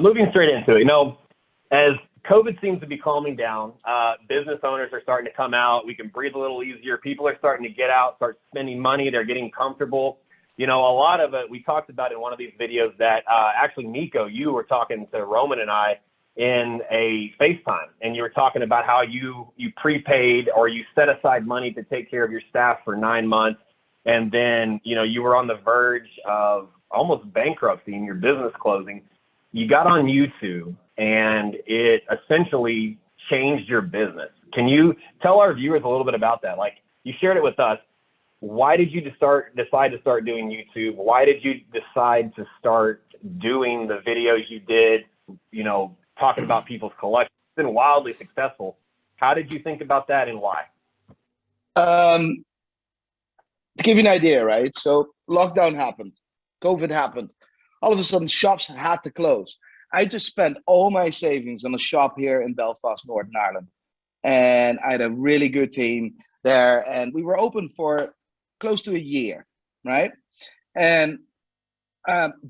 Moving straight into it, as COVID seems to be calming down, business owners are starting to come out. We can breathe a little easier. People are starting to get out, start spending money. They're getting comfortable. A lot of it, we talked about in one of these videos that actually, Nico, you were talking to Roman and I in a FaceTime, and you were talking about how you prepaid or you set aside money to take care of your staff for 9 months. And then, you were on the verge of almost bankruptcy and your business closing. You got on YouTube and it essentially changed your business. Can you tell our viewers a little bit about that? Like, you shared it with us. Why did you decide to start doing YouTube? Why did you decide to start doing the videos you did, talking about people's collections? It's been wildly successful. How did you think about that and why? To give you an idea, right? So lockdown happened, COVID happened. All of a sudden, shops had to close. I just spent all my savings on a shop here in Belfast, Northern Ireland. And I had a really good team there. And we were open for close to a year, right? And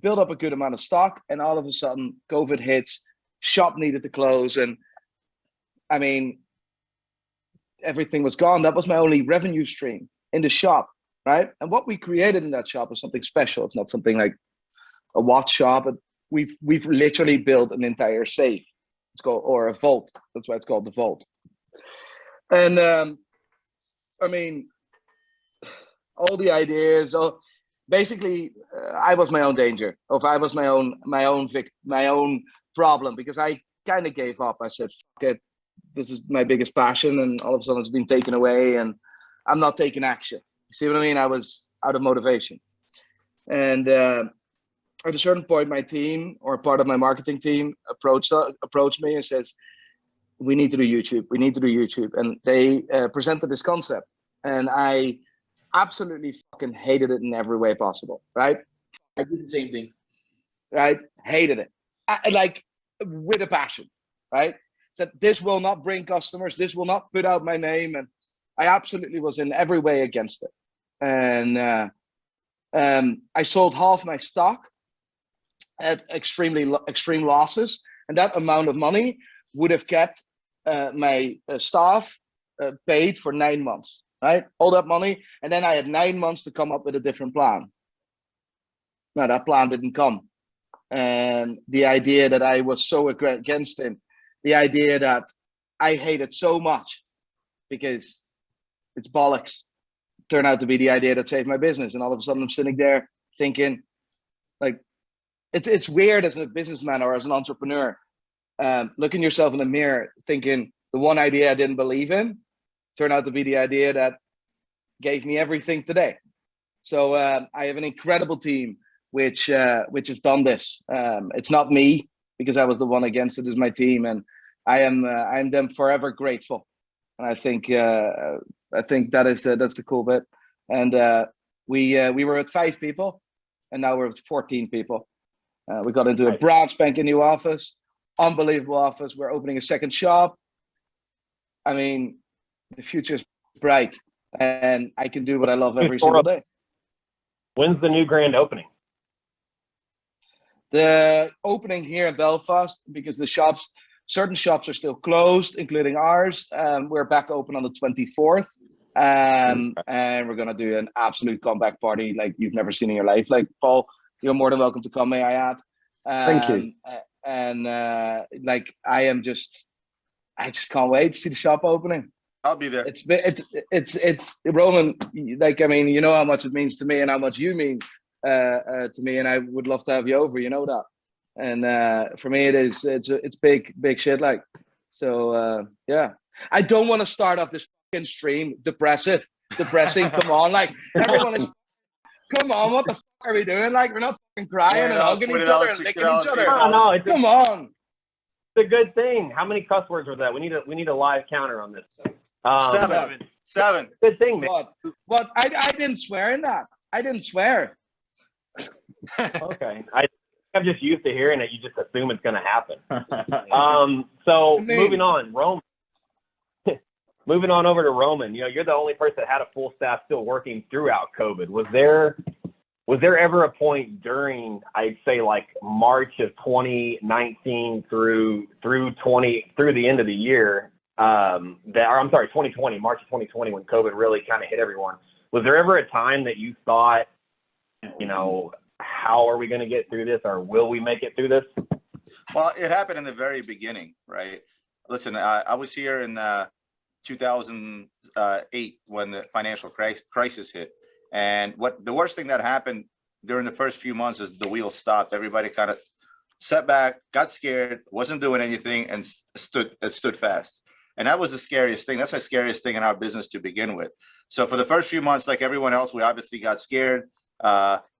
built up a good amount of stock. And all of a sudden, COVID hits, shop needed to close. And I mean, everything was gone. That was my only revenue stream in the shop, right? And what we created in that shop was something special. It's not something like a watch shop. But we've literally built an entire safe. It's called, or a vault. That's why it's called the vault. And I mean, all the ideas. Basically, I was my own danger. Or I was my own problem, because I kind of gave up. I said, "Fuck it, this is my biggest passion," and all of a sudden it's been taken away, and I'm not taking action. You see what I mean? I was out of motivation, and at a certain point, my team, or part of my marketing team, approached me and says, "We need to do YouTube. We need to do YouTube." And they presented this concept, and I absolutely fucking hated it in every way possible. Right? I did the same thing. Right? Hated it, like with a passion. Right? Said this will not bring customers. This will not put out my name, and I absolutely was in every way against it. And I sold half my stock at extreme losses, and that amount of money would have kept my staff paid for 9 months, right? All that money, and then I had 9 months to come up with a different plan. Now that plan didn't come, and the idea that I was so against him, the idea that I hated so much because it's bollocks, turned out to be the idea that saved my business. And all of a sudden I'm sitting there thinking, like, it's weird as a businessman or as an entrepreneur, looking yourself in the mirror, thinking the one idea I didn't believe in turned out to be the idea that gave me everything today. So I have an incredible team which has done this. It's not me, because I was the one against it. Is my team, and I am them forever grateful. And I think that's the cool bit. And we were at 5 people, and now we're at 14 people. We got into a brand spanking new office, unbelievable office. We're opening a second shop. I mean, the future is bright, and I can do what I love every single day. When's the new grand opening? The opening here in Belfast, because certain shops are still closed, including ours. We're back open on the 24th. And we're going to do an absolute comeback party like you've never seen in your life. Like, Paul, you're more than welcome to come, may I add. Thank you. And like, I just can't wait to see the shop opening. I'll be there. It's Roman. Like, I mean, you know how much it means to me and how much you mean to me, and I would love to have you over. You know that. And for me, it's big shit. Like, so yeah. I don't want to start off this fucking stream depressing. Come on, like, everyone is. Come on, what the fuck are we doing? Like, we're not fucking crying and hugging each other and licking each other. No, come on. It's a good thing. How many cuss words were that? We need a live counter on this. 7. Good thing, man. What? I didn't swear in that. I didn't swear. Okay. I'm just used to hearing it. You just assume it's going to happen. So moving on, Roman. Moving on over to Roman. You know, you're the only person that had a full staff still working throughout COVID. Was there was there ever a point during, I'd say like March of 2019 through the end of the year, I'm sorry, 2020, March of 2020, when COVID really kind of hit everyone. Was there ever a time that you thought, you know, how are we going to get through this, or will we make it through this? Well, it happened in the very beginning, right? Listen, I was here in 2008 when the financial crisis hit. And the worst thing that happened during the first few months is the wheels stopped. Everybody kind of sat back, got scared, wasn't doing anything, and stood fast. And that was the scariest thing. That's the scariest thing in our business to begin with. So for the first few months, like everyone else, we obviously got scared.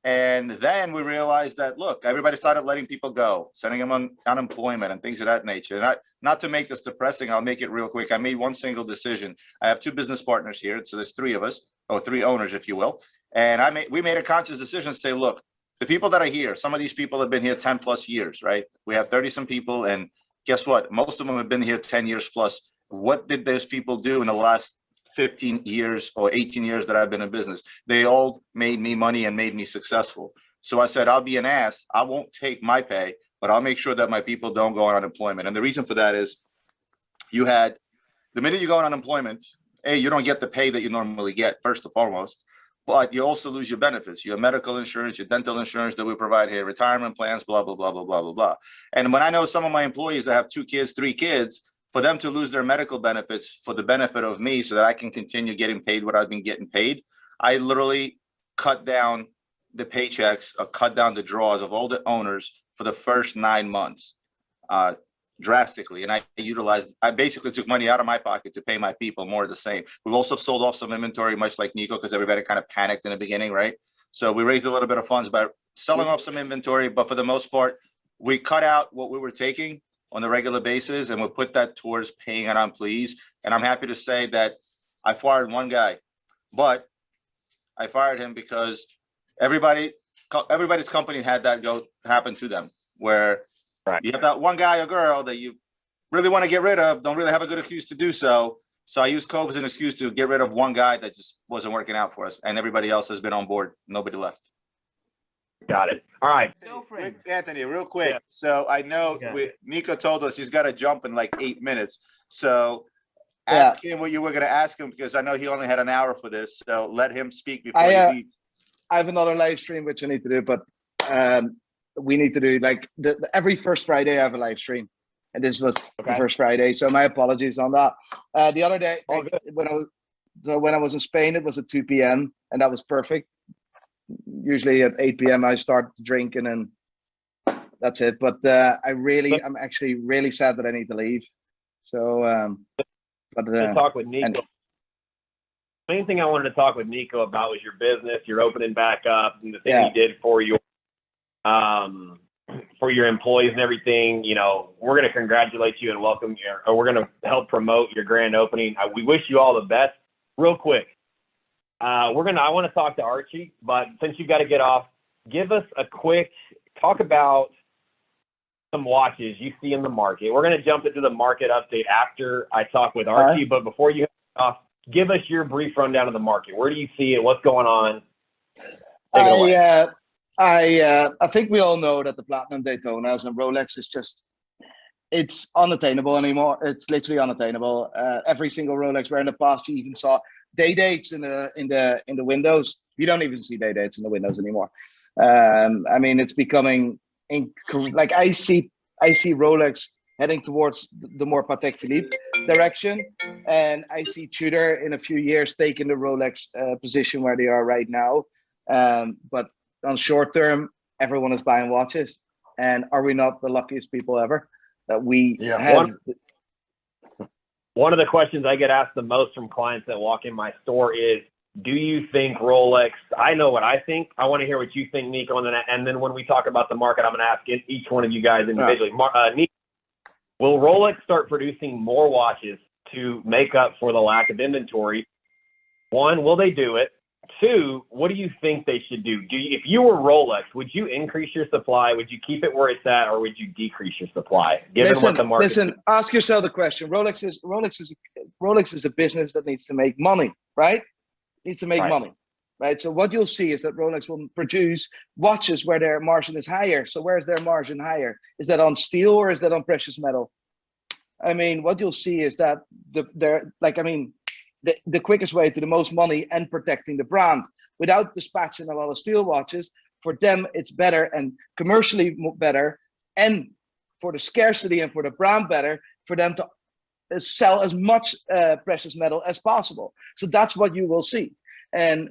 And then we realized that, look, everybody started letting people go, sending them on unemployment and things of that nature. And not to make this depressing, I'll make it real quick. I made one single decision. I have two business partners here. So there's three of us, or three owners, if you will. And we made a conscious decision to say, look, the people that are here, some of these people have been here 10 plus years, right? We have 30 some people. And guess what? Most of them have been here 10 years plus. What did those people do in the last 15 years or 18 years that I've been in business? They all made me money and made me successful. So I said, I'll be an ass. I won't take my pay, but I'll make sure that my people don't go on unemployment. And the reason for that is the minute you go on unemployment, you don't get the pay that you normally get, first and foremost, but you also lose your benefits, your medical insurance, your dental insurance that we provide here, retirement plans, blah, blah, blah, blah, blah, blah, blah. And when I know some of my employees that have 2 kids, 3 kids, for them to lose their medical benefits for the benefit of me so that I can continue getting paid what I've been getting paid, I literally cut down the paychecks, cut down the draws of all the owners for the first 9 months drastically. And I basically took money out of my pocket to pay my people more of the same. We've also sold off some inventory, much like Nico, because everybody kind of panicked in the beginning, right? So we raised a little bit of funds by selling off some inventory, but for the most part, we cut out what we were taking on a regular basis, and we'll put that towards paying our employees. And I'm happy to say that I fired one guy, but I fired him because everybody's company had that happen to them, where you have that one guy or girl that you really want to get rid of, don't really have a good excuse to do so. So I used COVID as an excuse to get rid of one guy that just wasn't working out for us, and everybody else has been on board. Nobody left. Got it. All right. Anthony, real quick. Yeah. So I know Nico told us he's got to jump in like 8 minutes. So ask him what you were going to ask him, because I know he only had an hour for this. So let him speak before you leave. I have another live stream which I need to do, but we need to do like every first Friday I have a live stream, and this was the first Friday. So my apologies on that. The other day when I was in Spain, it was at 2 p.m. and that was perfect. Usually at 8 p.m. I start drinking and that's it. But I'm actually really sad that I need to leave. So, talk with Nico. The main thing I wanted to talk with Nico about was your business. You're opening back up, and the thing he did for your employees and everything. You know, we're going to congratulate you and welcome you, or we're going to help promote your grand opening. We wish you all the best. Real quick. I want to talk to Archie, but since you've got to get off, give us a quick talk about some watches you see in the market. We're going to jump into the market update after I talk with Archie, but before you get off, give us your brief rundown of the market. Where do you see it? What's going on? Take it away. I think we all know that the Platinum Daytonas and Rolex is it's unattainable anymore. It's literally unattainable. Every single Rolex, where in the past you even saw day dates in the windows. You don't even see day dates in the windows anymore. I mean, it's becoming like I see Rolex heading towards the more Patek Philippe direction, and I see Tudor in a few years taking the Rolex position where they are right now. But on short term, everyone is buying watches, and are we not the luckiest people ever that we have? One of the questions I get asked the most from clients that walk in my store is, do you think Rolex, I know what I think. I want to hear what you think, Nico. And then when we talk about the market, I'm going to ask each one of you guys individually. Nico, will Rolex start producing more watches to make up for the lack of inventory? One, will they do it? Two, what do you think they should do? If you were Rolex, would you increase your supply? Would you keep it where it's at, or would you decrease your supply? What the market. Listen. Ask yourself the question. Rolex is a business that needs to make money, right? Needs to make money. right? So what you'll see is that Rolex will produce watches where their margin is higher. So where is their margin higher? Is that on steel or is that on precious metal? I mean, what you'll see is that the quickest way to the most money and protecting the brand without dispatching a lot of steel watches, for them it's better and commercially better, and for the scarcity and for the brand better, for them to sell as much precious metal as possible. So that's what you will see. And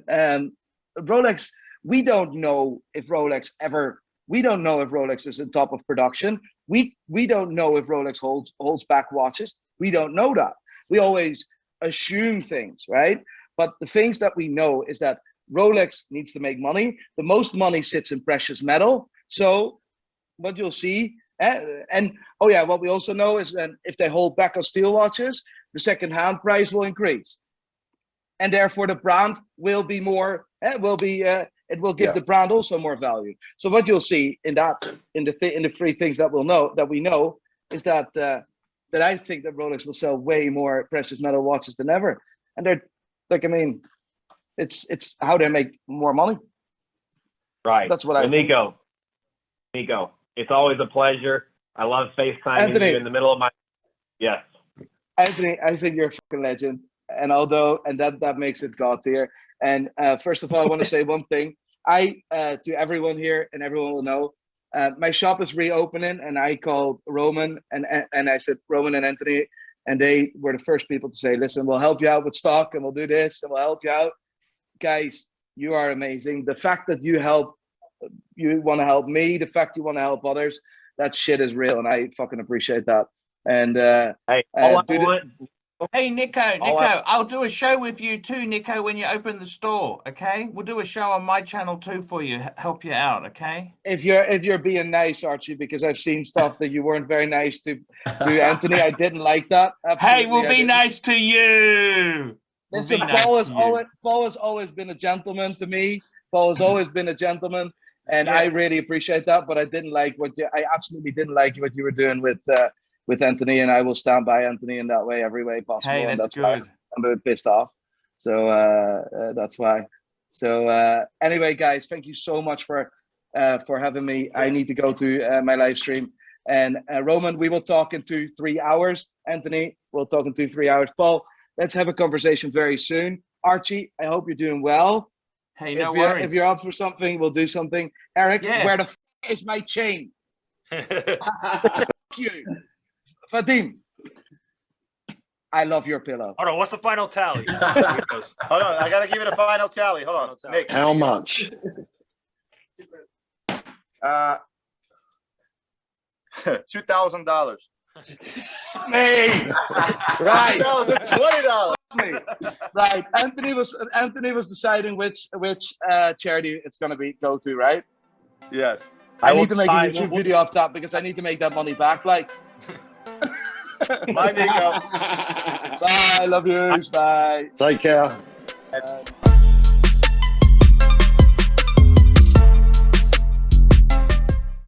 Rolex, we don't know if Rolex is on top of production. We don't know if Rolex holds back watches. We don't know that. We always assume things, right? But the things that we know is that Rolex needs to make money. The most money sits in precious metal. So what you'll see, what we also know is that if they hold back on steel watches, the second-hand price will increase, and therefore the brand will be more. It will give the brand also more value. So what you'll see in the three things that we know is that I think that Rolex will sell way more precious metal watches than ever, and they're like, I mean, it's how they make more money. Right. That's what I think. Nico, it's always a pleasure. I love FaceTiming Anthony, you in the middle of my. Yes. Anthony, I think you're a fucking legend, and that makes it God tier. And first of all, I want to say one thing. To everyone here, and everyone will know, my shop is reopening, and I called Roman and I said, Roman and Anthony, and they were the first people to say, listen, we'll help you out with stock, and we'll do this, and we'll help you out. Guys, you are amazing. The fact that you want to help me, the fact you want to help others, that shit is real, and I fucking appreciate that. And hey, Nico, I'll do a show with you too, Nico, when you open the store. Okay, we'll do a show on my channel too for you, help you out. Okay. If you're being nice, Archie, because I've seen stuff that you weren't very nice to Anthony. I didn't like that. Absolutely, hey, we'll be nice to you. Listen, Paul has always been a gentleman to me. Paul has always been a gentleman, and I really appreciate that. But I absolutely didn't like what you were doing with Anthony, and I will stand by Anthony in that way, every way possible. Hey, that's good. Why I'm a bit pissed off. So that's why. So anyway, guys, thank you so much for having me. I need to go to my live stream. And Roman, we will talk in 2-3 hours. Anthony, we'll talk in 2-3 hours. Paul, let's have a conversation very soon. Archie, I hope you're doing well. Hey, no worries. If you're up for something, we'll do something. Eric, where the f is my chain? Fuck you. Vadim, I love your pillow. Hold on, what's the final tally? Hold on, I gotta give it a final tally. Hold on, Nick. How much? $2,000. Hey, right. $20. Right. Anthony was deciding which charity it's gonna go to, right? Yes. I need to make a YouTube video off that because I need to make that money back. Like, Bye, Nico. bye. Love you. Bye. Take care. Bye.